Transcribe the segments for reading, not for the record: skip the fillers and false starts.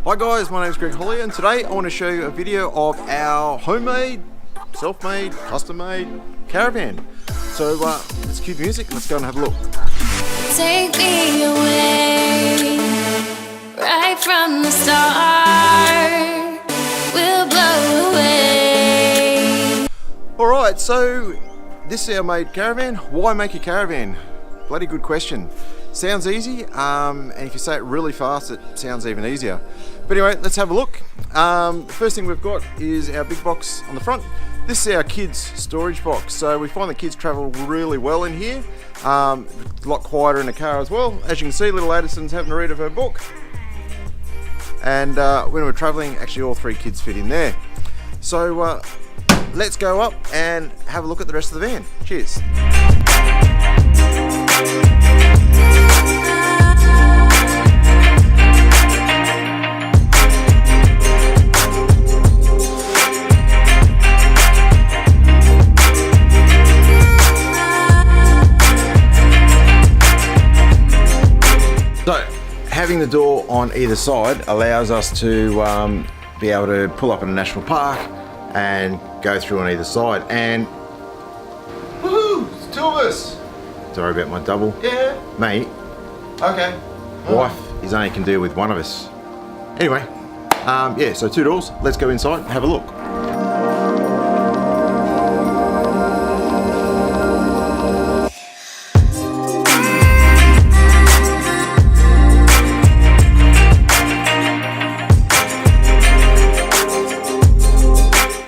Hi guys, my name is Greg Hollier and today I want to show you a video of our homemade, self-made, custom-made caravan. So let's cue music, let's go and have a look. Take me away, right from the start, we'll blow away. Alright, so this is our made caravan. Why make a caravan? Bloody good question. Sounds easy, and if you say it really fast, it sounds even easier. But anyway, let's have a look. First thing we've got is our big box on the front. This is our kids' storage box. So we find the kids travel really well in here. A lot quieter in the car as well. As you can see, little Addison's having a read of her book. And when we're traveling, actually all three kids fit in there. So let's go up and have a look at the rest of the van. Cheers. So, having the door on either side allows us to be able to pull up in a national park and go through on either side. And woohoo! It's two of us. Sorry about my double. Yeah. Mate. Okay. Wife is only can deal with one of us. Anyway, yeah. So two doors. Let's go inside and have a look.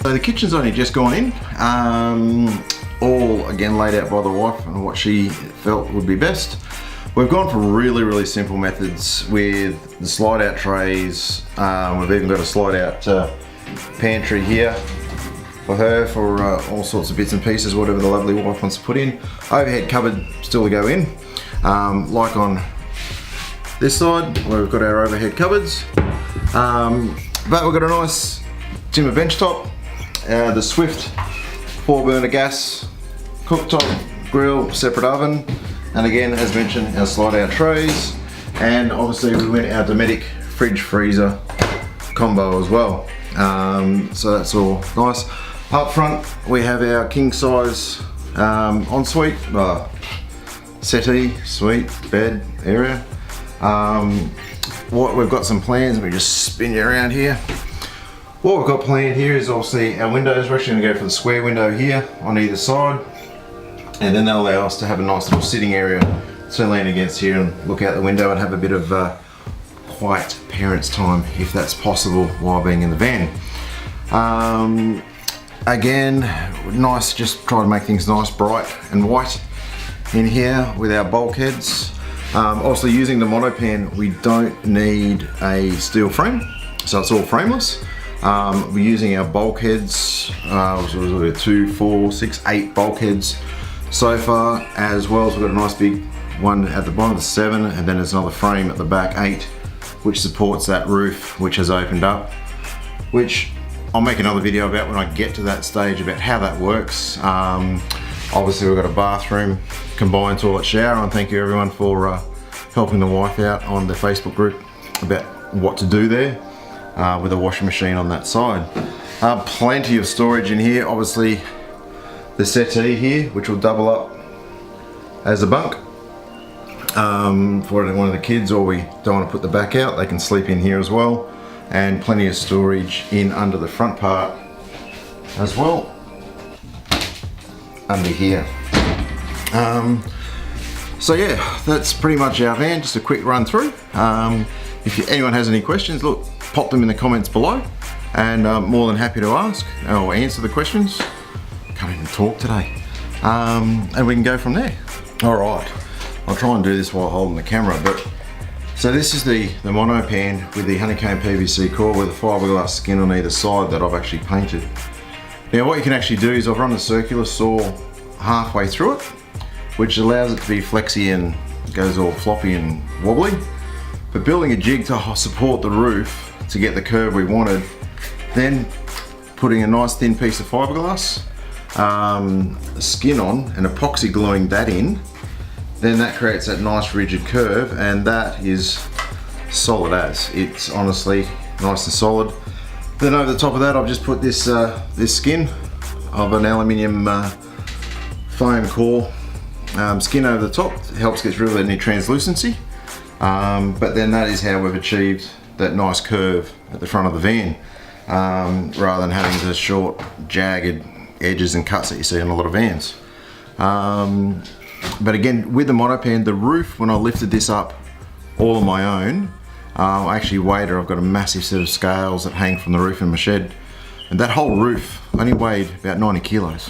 So the kitchen's only just gone in, all again laid out by the wife and what she felt would be best. We've gone for really simple methods with the slide out trays. We've even got a slide out pantry here for her for all sorts of bits and pieces, whatever the lovely wife wants to put in. Overhead cupboard still to go in, like on this side where we've got our overhead cupboards. But we've got a nice timber bench top. The Swift 4-burner gas, cooktop, grill, separate oven, and again, as mentioned, our slide-out trays, and obviously we went our Dometic fridge freezer combo as well. So that's all nice. Up front, we have our king size ensuite, settee, suite, bed area. What we've got some plans. Let me just spin you around here. What we've got planned here is obviously our windows. We're actually going to go for the square window here on either side, and then they'll allow us to have a nice little sitting area to lean against here and look out the window and have a bit of quiet parents' time if that's possible while being in the van. Again, nice, just try to make things nice, bright and white in here with our bulkheads. Obviously using the monopan, we don't need a steel frame, so it's all frameless. We're using our bulkheads, so 2, 4, 6, 8 bulkheads so far, as well as we've got a nice big one at the bottom, the 7, and then there's another frame at the back, 8, which supports that roof, which has opened up, which I'll make another video about when I get to that stage about how that works. Obviously we've got a bathroom, combined toilet, shower, and thank you everyone for helping the wife out on the Facebook group about what to do there. With a washing machine on that side. Plenty of storage in here. Obviously the settee here, which will double up as a bunk for one of the kids, or we don't want to put the back out, they can sleep in here as well. And plenty of storage in under the front part as well, under here. So yeah, that's pretty much our van, just a quick run through. If anyone has any questions, look, pop them in the comments below, and I'm more than happy to ask or answer the questions. Can't even talk today. And we can go from there. All right, I'll try and do this while holding the camera. But so this is the monopan with the honeycomb PVC core with a fiberglass skin on either side that I've actually painted. Now what you can actually do is I've run the circular saw halfway through it, which allows it to be flexy and goes all floppy and wobbly. But building a jig to support the roof to get the curve we wanted, then putting a nice thin piece of fiberglass, skin on and epoxy gluing that in, then that creates that nice rigid curve, and that is solid as. It's honestly nice and solid. Then over the top of that, I've just put this this skin of an aluminium foam core skin over the top. It helps get rid of any translucency. But then that is how we've achieved that nice curve at the front of the van, rather than having the short, jagged edges and cuts that you see on a lot of vans. But again, with the monopan, the roof, when I lifted this up all on my own, I actually weighed it. I've got a massive set of scales that hang from the roof in my shed, and that whole roof only weighed about 90 kilos.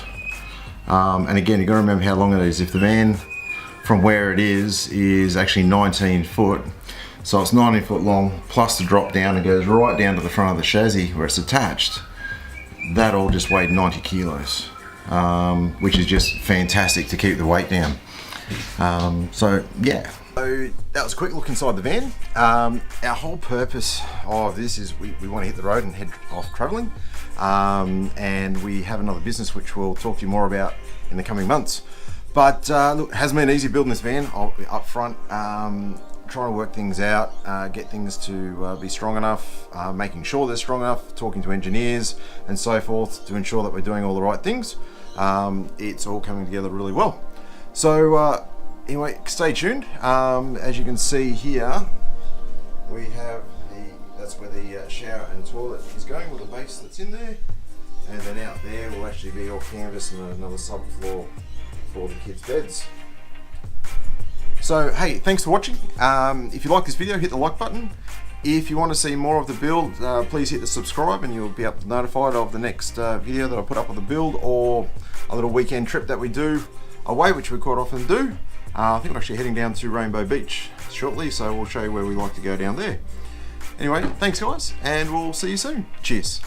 And again, you've got to remember how long it is. If the van from where it is actually 19 foot, so it's 19 foot long, plus the drop down and goes right down to the front of the chassis where it's attached, that all just weighed 90 kilos, which is just fantastic to keep the weight down. So yeah. So that was a quick look inside the van. Our whole purpose of this is we want to hit the road and head off traveling. And we have another business which we'll talk to you more about in the coming months. But look, it hasn't been easy building this van. I'll be up front, trying to work things out, get things to be strong enough, making sure they're strong enough, talking to engineers and so forth to ensure that we're doing all the right things. It's all coming together really well. So anyway, stay tuned. As you can see here, we have that's where the shower and toilet is going, with the base that's in there, and then out there will actually be all canvas and another subfloor for the kids' beds. So hey, thanks for watching. If you like this video, hit the like button. If you want to see more of the build, please hit the subscribe and you'll be notified of the next video that I put up of the build, or a little weekend trip that we do away, which we quite often do. I think we're actually heading down to Rainbow Beach shortly, so we'll show you where we like to go down there. Anyway, thanks guys, and we'll see you soon. Cheers.